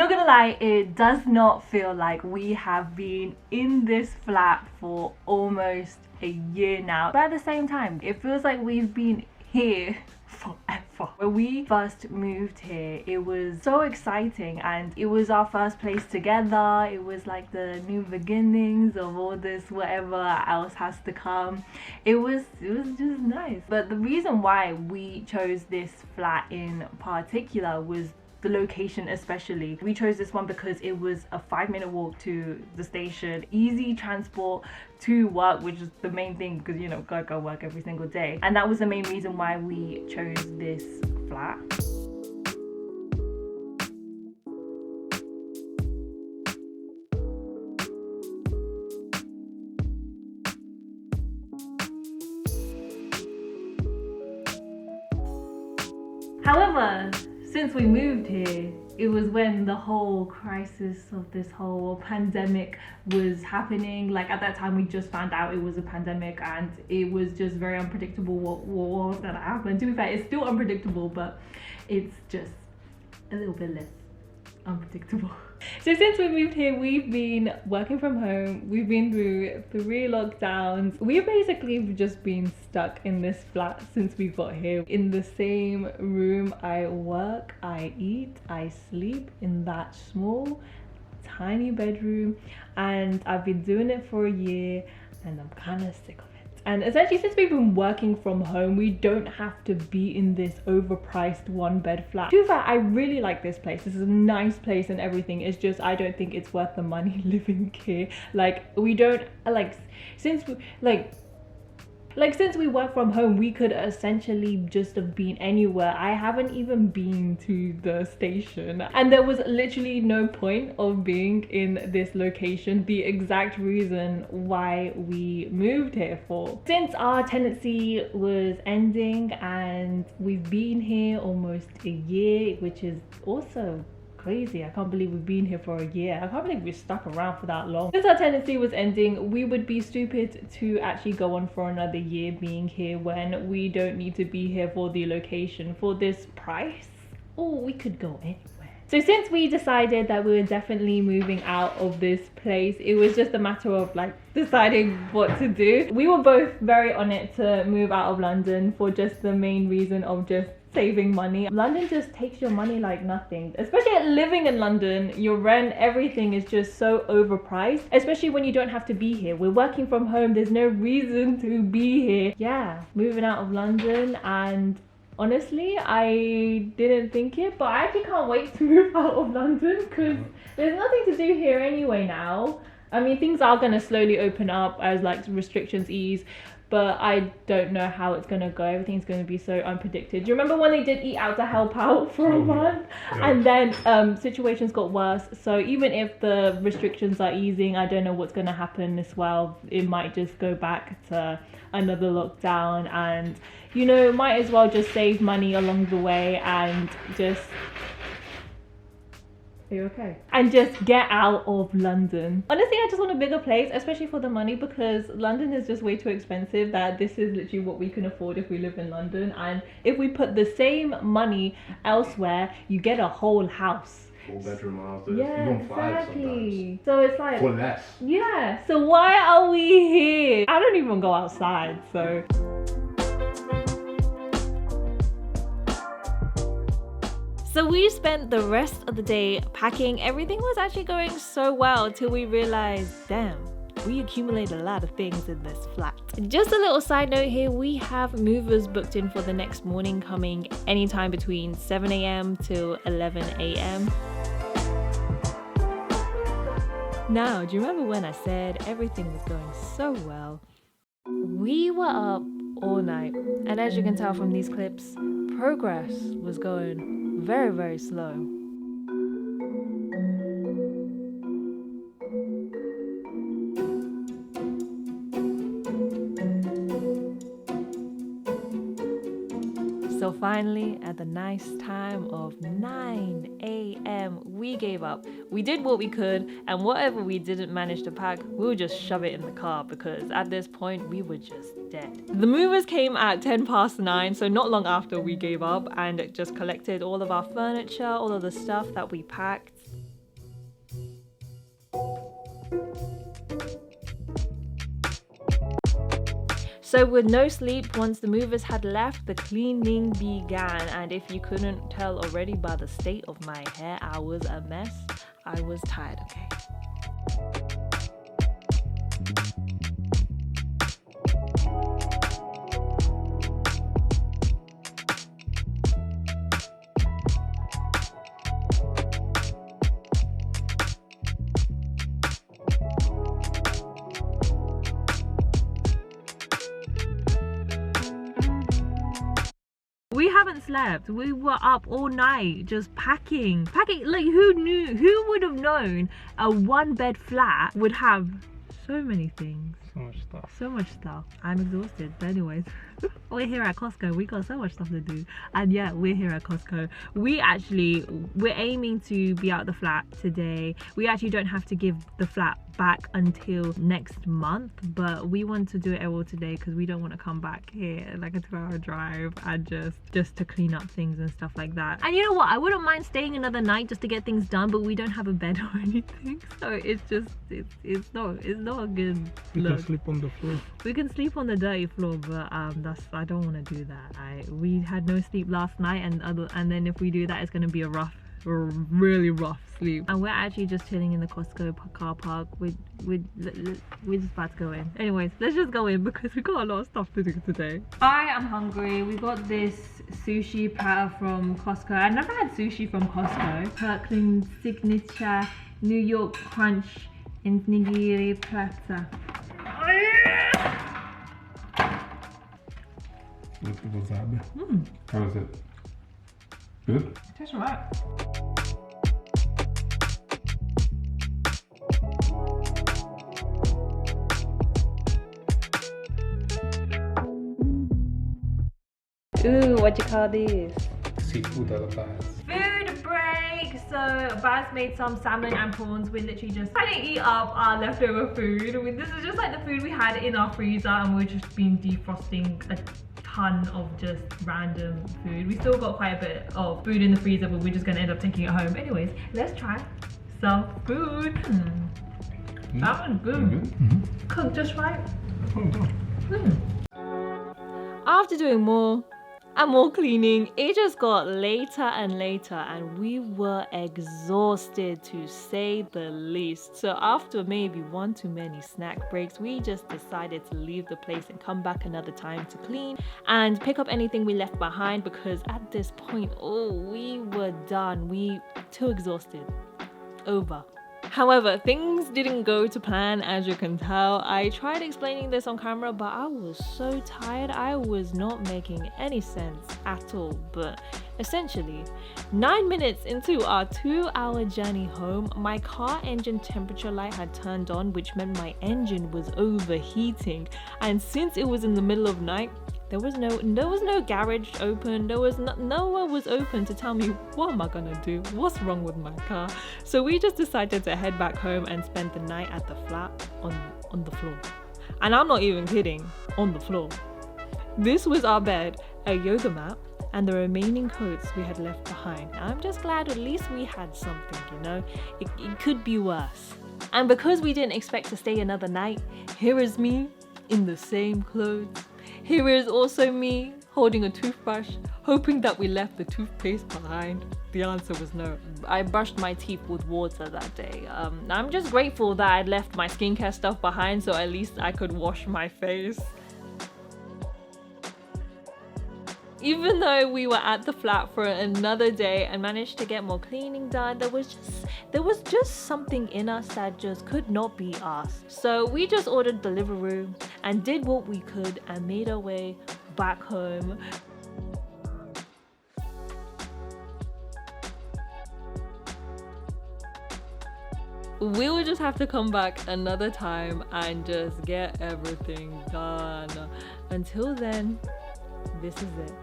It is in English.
not gonna lie, it does not feel like we have been in this flat for almost a year now, but at the same time it feels like we've been here forever. When we first moved here, it was so exciting and it was our first place together. It was like the new beginnings of all this whatever else has to come. It was just nice. But the reason why we chose this flat in particular was the location. Especially we chose this one because it was a 5-minute walk to the station, easy transport to work, which is the main thing because, you know, gotta go work every single day, and that was the main reason why we chose this flat. However, since we moved here, it was when the whole crisis of this whole pandemic was happening. Like at that time, we just found out it was a pandemic and it was just very unpredictable what was gonna happen. To be fair, it's still unpredictable, but it's just a little bit less unpredictable. So since we moved here, we've been working from home. We've been through 3 lockdowns. We've basically just been stuck in this flat since we got here. In the same room, I work, I eat, I sleep in that small, tiny bedroom. And I've been doing it for a year and I'm kind of sick of it. And essentially, since we've been working from home, we don't have to be in this overpriced 1-bed flat. To be fair, I really like this place. This is a nice place and everything. It's just I don't think it's worth the money living here. Like we don't since we work from home, we could essentially just have been anywhere. I haven't even been to the station, and there was literally no point of being in this location. The exact reason why we moved here for. Since our tenancy was ending and we've been here almost a year, which is also crazy. I can't believe we've been here for a year. I can't believe we've stuck around for that long. Since our tenancy was ending, we would be stupid to actually go on for another year being here when we don't need to be here for the location for this price. Or we could go anywhere. So since we decided that we were definitely moving out of this place, it was just a matter of like deciding what to do. We were both very on it to move out of London for just the main reason of just saving money. London just takes your money like nothing, especially living in London. Your rent, everything is just so overpriced, especially when you don't have to be here. We're working from home, there's no reason to be here. Yeah, moving out of London, and honestly, I didn't think it, but I actually can't wait to move out of London because there's nothing to do here anyway now. I mean, things are going to slowly open up as like restrictions ease, but I don't know how it's going to go. Everything's going to be so unpredicted. Do you remember when they did Eat Out to help out for a month? Yeah. And then situations got worse. So even if the restrictions are easing, I don't know what's going to happen as well. It might just go back to another lockdown, and you know, might as well just save money along the way and just... Are you okay? And just get out of London. Honestly, I just want a bigger place, especially for the money, because London is just way too expensive. That this is literally what we can afford if we live in London. And if we put the same money elsewhere, you get a whole house. 4-bedroom houses. Yeah, even 5 exactly. So it's like... For less. Yeah, so why are we here? I don't even go outside, so... So we spent the rest of the day packing. Everything was actually going so well until we realized, damn, we accumulated a lot of things in this flat. Just a little side note here, we have movers booked in for the next morning, coming anytime between 7 a.m. to 11 a.m. Now, do you remember when I said everything was going so well? We were up all night, and as you can tell from these clips, progress was going very, very slow. So finally, at the nice time of 9 a.m, we gave up. We did what we could, and whatever we didn't manage to pack, we'll just shove it in the car, because at this point, we were just dead. The movers came at 9:10, so not long after we gave up, and just collected all of our furniture, all of the stuff that we packed. So with no sleep, once the movers had left, the cleaning began. And if you couldn't tell already by the state of my hair, I was a mess. I was tired, okay? We haven't slept. We were up all night just packing. Like, who knew? Who would have known a one-bed flat would have so many things? So much stuff. I'm exhausted. But anyways, we're here at Costco. We got so much stuff to do. And yeah, we're here at Costco. We're aiming to be out the flat today. We actually don't have to give the flat back until next month, but we want to do it all today because we don't want to come back here like a 2-hour drive and just to clean up things and stuff like that. And you know what, I wouldn't mind staying another night just to get things done, but we don't have a bed or anything, so it's not a good look. Can sleep on the floor. We can sleep on the dirty floor, but I don't want to do that. We had no sleep last night, and then if we do that, it's going to be a really rough sleep. And we're actually just chilling in the Costco car park. We're just about to go in. Anyways, let's just go in because we got a lot of stuff to do today. I am hungry. We got this sushi platter from Costco. I've never had sushi from Costco. Kirkland signature New York crunch in nigiri platter. How is it? Good? Tastes alright. Ooh, what you call this? Seafood at the bars. Food break! So Baz made some salmon and prawns. We're literally just trying to eat up our leftover food. This is just like the food we had in our freezer, and we've just been defrosting a ton of just random food. We still got quite a bit of food in the freezer, but we're just gonna end up taking it home. Anyways, let's try some food. That one's good. Cooked just right. After doing more and more cleaning, it just got later and later, and we were exhausted to say the least. So after maybe one too many snack breaks, we just decided to leave the place and come back another time to clean and pick up anything we left behind, because at this point, we were done. We too exhausted. Over. However, things didn't go to plan, as you can tell. I tried explaining this on camera, but I was so tired. I was not making any sense at all. But essentially, 9 minutes into our 2-hour journey home, my car engine temperature light had turned on, which meant my engine was overheating. And since it was in the middle of night, there was no garage open. There was nowhere was open to tell me what am I gonna do, what's wrong with my car. So we just decided to head back home and spend the night at the flat on the floor. And I'm not even kidding, on the floor. This was our bed, a yoga mat, and the remaining coats we had left behind. I'm just glad at least we had something, you know. It could be worse. And because we didn't expect to stay another night, here is me in the same clothes. Here is also me holding a toothbrush, hoping that we left the toothpaste behind. The answer was no. I brushed my teeth with water that day. I'm just grateful that I'd left my skincare stuff behind, so at least I could wash my face. Even though we were at the flat for another day and managed to get more cleaning done, there was just something in us that just could not be us. So we just ordered Deliveroo and did what we could and made our way back home. We will just have to come back another time and just get everything done. Until then, this is it.